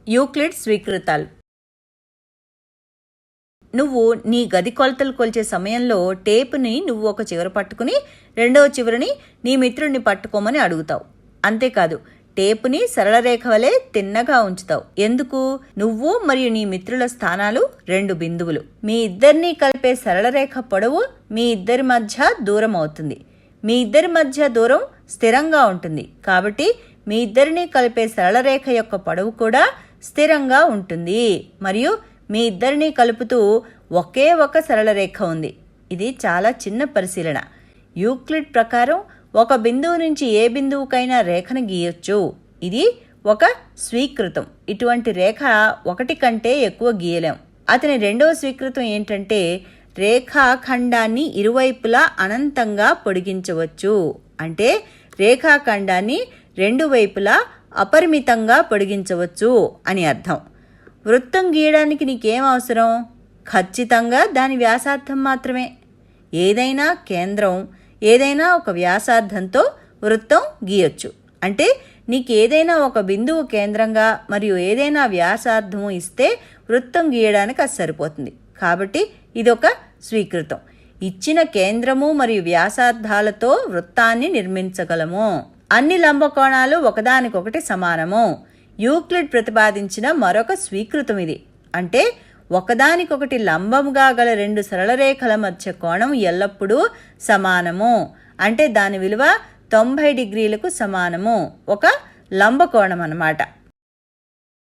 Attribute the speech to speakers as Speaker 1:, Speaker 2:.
Speaker 1: Euclid స్వీకృతాలు. నువ్వు నీ గది కొలతలు కొలిచే సమయంలో టేపుని నువ్వు ఒక చివర పట్టుకుని రెండవ చివరిని నీ మిత్రుడిని పట్టుకోమని అడుగుతావు. అంతేకాదు, టేపుని సరళ రేఖ వలె తిన్నగా ఉంచుతావు. ఎందుకు? నువ్వు మరియు నీ మిత్రుల స్థానాలు 2 బిందువులు. మీ ఇద్దరినీ కలిపే సరళ రేఖ పొడవు మీ ఇద్దరి మధ్య దూరం అవుతుంది. మీ ఇద్దరి మధ్య దూరం స్థిరంగా ఉంటుంది. కాబట్టి మీ ఇద్దరినీ కలిపే సరళ రేఖ యొక్క పొడవు కూడా స్థిరంగా ఉంటుంది. మరియు మీ ఇద్దరినీ కలుపుతూ ఒకే ఒక సరళ రేఖ ఉంది. ఇది చాలా చిన్న పరిశీలన. యూక్లిడ్ ప్రకారం ఒక బిందువు నుంచి ఏ బిందువుకైనా రేఖను గీయొచ్చు. ఇది ఒక స్వీకృతం. ఇటువంటి రేఖ ఒకటి కంటే ఎక్కువ గీయలేం. అతని రెండవ స్వీకృతం ఏంటంటే రేఖాఖండాన్ని ఇరువైపులా అనంతంగా పొడిగించవచ్చు. అంటే రేఖాఖండాన్ని 2 వైపులా అపరిమితంగా పొడిగించవచ్చు అని అర్థం. వృత్తం గీయడానికి నీకేం అవసరం? ఖచ్చితంగా దాని వ్యాసార్థం మాత్రమే. ఏదైనా కేంద్రం, ఏదైనా ఒక వ్యాసార్థంతో వృత్తం గీయొచ్చు. అంటే నీకు ఏదైనా ఒక బిందువు కేంద్రంగా మరియు ఏదైనా వ్యాసార్థం ఇస్తే వృత్తం గీయడానికి అది సరిపోతుంది. కాబట్టి ఇదొక స్వీకృతం. ఇచ్చిన కేంద్రము మరియు వ్యాసార్థాలతో వృత్తాన్ని నిర్మించగలము. అన్ని లంబకోణాలు ఒకదానికొకటి సమానము. యూక్లిడ్ ప్రతిపాదించిన మరొక స్వీకృతం ఇది. అంటే ఒకదానికొకటి లంబముగా గల 2 సరళ రేఖల మధ్య కోణం ఎల్లప్పుడూ సమానము. అంటే దాని విలువ 90 డిగ్రీలకు సమానము. ఒక లంబకోణం అన్నమాట.